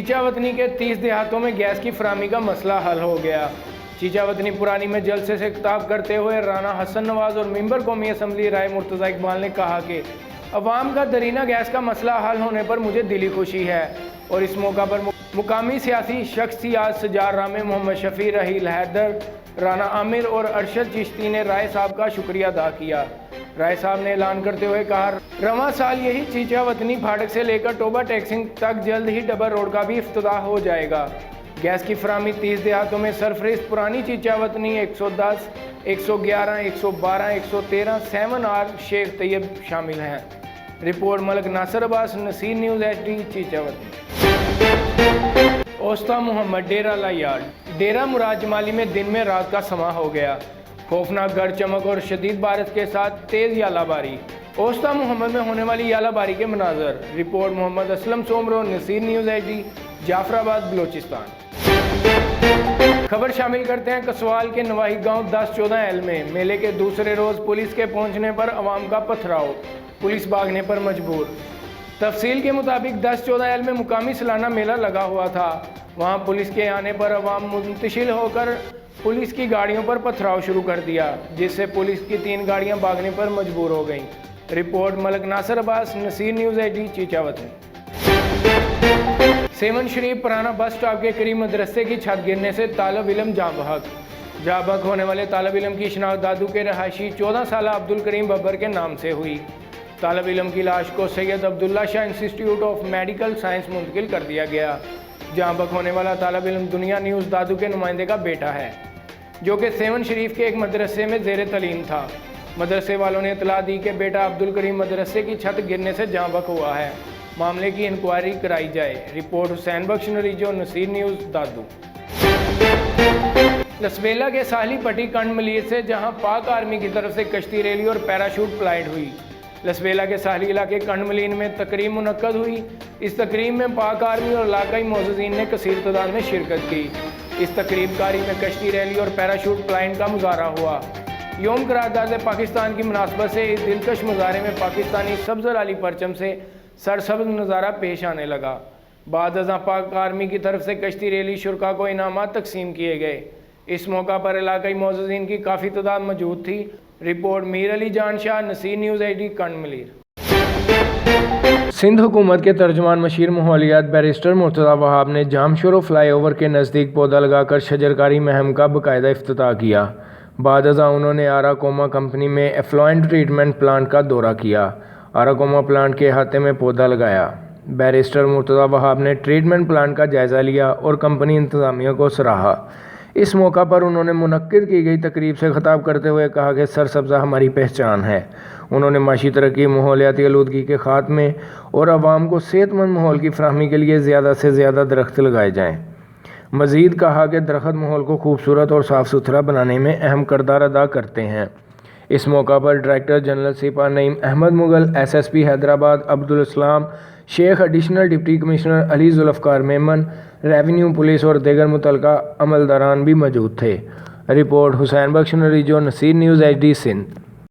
چیچا وطنی کے 30 دیہاتوں میں گیس کی فراہمی کا مسئلہ حل ہو گیا۔ چیچا وطنی پرانی میں جلسے سے خطاب کرتے ہوئے رانا حسن نواز اور ممبر قومی اسمبلی رائے مرتضی اقبال نے کہا کہ عوام کا درینہ گیس کا مسئلہ حل ہونے پر مجھے دلی خوشی ہے، اور اس موقع پر مقامی سیاسی شخصیات سجاد رامے، محمد شفیع، رحیل حیدر، رانا عامر اور ارشد چشتی نے رائے صاحب کا شکریہ ادا کیا۔ رائے صاحب نے اعلان کرتے ہوئے کہا، رواں سال یہی چیچا وطنی پھاٹک سے لے کر ٹوبہ ٹیکسنگ تک جلد ہی ڈبل روڈ کا بھی افتتاح ہو جائے گا۔ گیس کی فراہمی 30 دیہاتوں میں سرفہرست پرانی چیچا وطنی 110، 111، 112، 113، 7R شیخ طیب شامل ہیں۔ رپورٹ ملک ناصر عباس، نصیر نیوز HD، چیچا وطنی۔ اوسطا محمد، ڈیرہ لایارڈ۔ ڈیرہ مراد جمالی میں دن میں رات کا سما ہو گیا، خوفناک گرج چمک اور شدید بارش کے ساتھ تیز یالہ باری۔ اوسطا محمد میں ہونے والی یالہ باری کے مناظر۔ رپورٹ محمد اسلم سومرو، نصیر نیوز HD، جعفر آباد، بلوچستان۔ خبر شامل کرتے ہیں کسوال کے نواحی گاؤں 10-14L میں میلے کے دوسرے روز پولیس کے پہنچنے پر عوام کا پتھراؤ، پولیس بھاگنے پر مجبور۔ تفصیل کے مطابق 10-14L میں مقامی سالانہ میلہ لگا ہوا تھا، وہاں پولیس کے آنے پر عوام منتشر ہو کر پولیس کی گاڑیوں پر پتھراؤ شروع کر دیا، جس سے پولیس کی 3 گاڑیاں بھاگنے پر مجبور ہو گئیں۔ رپورٹ ملک ناصر عباس، نصیر نیوز HD، چیچا وطنی۔ سیون شریف پرانا بس سٹاپ کے قریب مدرسے کی چھت گرنے سے طالب علم جاں بحق ہونے والے طالب علم کی شناخت دادو کے رہائشی 14 سالہ عبدالکریم ببر کے نام سے ہوئی۔ طالب علم کی لاش کو سید عبداللہ شاہ انسٹیٹیوٹ آف میڈیکل سائنس منتقل کر دیا گیا۔ جاں بحق ہونے والا طالب علم دنیا نیوز دادو کے نمائندے کا بیٹا ہے، جو کہ سیون شریف کے ایک مدرسے میں زیر تعلیم تھا۔ مدرسے والوں نے اطلاع دی کہ بیٹا عبدالکریم مدرسے کی چھت گرنے سے جاں بحق ہوا ہے، معاملے کی انکوائری کرائی جائے۔ رپورٹ حسین بخش نریجو، نصیر نیوز دادو۔ لسبیلا کے ساحلی پٹی کنڈ ملیر سے جہاں پاک آرمی کی طرف سے کشتی ریلی اور پیراشوٹ فلائٹ ہوئی۔ لسبیلا کے ساحلی علاقے کنڈ ملیر میں تقریب منعقد ہوئی۔ اس تقریب میں پاک آرمی اور علاقائی معززین نے کثیر تعداد میں شرکت کی۔ اس تقریب کاری میں کشتی ریلی اور پیراشوٹ فلائٹ کا مظاہرہ ہوا۔ یوم قرارداد پاکستان کی مناسبت سے اس دلکش مظاہرے میں پاکستانی سبز علی پرچم سے سرسبز نظارہ پیش آنے لگا۔ بعد ازاں پاک آرمی کی طرف سے کشتی ریلی شرکا کو انعامات تقسیم کیے گئے۔ اس موقع پر علاقائی معززین کی کافی تعداد موجود تھی۔ رپورٹ میر علی جان شاہ، نصیر نیوز HD، کنڈ ملیر۔ سندھ حکومت کے ترجمان مشیر ماحولیات بیرسٹر مرتضی وہاب نے جام شورو فلائی اوور کے نزدیک پودا لگا کر شجرکاری مہم کا باقاعدہ افتتاح کیا۔ بعد ازاں انہوں نے آراکوما کمپنی میں ایفلوئنٹ ٹریٹمنٹ پلانٹ کا دورہ کیا، آراکوما پلانٹ کے احاطے میں پودا لگایا۔ بیرسٹر مرتضی وہاب نے ٹریٹمنٹ پلانٹ کا جائزہ لیا اور کمپنی انتظامیہ کو سراہا۔ اس موقع پر انہوں نے منعقد کی گئی تقریب سے خطاب کرتے ہوئے کہا کہ سرسبزہ ہماری پہچان ہے۔ انہوں نے معاشی ترقی، ماحولیاتی آلودگی کے خاتمے اور عوام کو صحت مند ماحول کی فراہمی کے لیے زیادہ سے زیادہ درخت لگائے جائیں۔ مزید کہا کہ درخت ماحول کو خوبصورت اور صاف ستھرا بنانے میں اہم کردار ادا کرتے ہیں۔ اس موقع پر ڈائریکٹر جنرل سپاہ نعیم احمد مغل، SSP حیدرآباد عبدالاسلام شیخ، ایڈیشنل ڈپٹی کمشنر علی ذوالفقار میمن، ریونیو، پولیس اور دیگر متعلقہ عملداران بھی موجود تھے۔ رپورٹ حسین بخش نریجو، نصیر نیوز HD، سندھ۔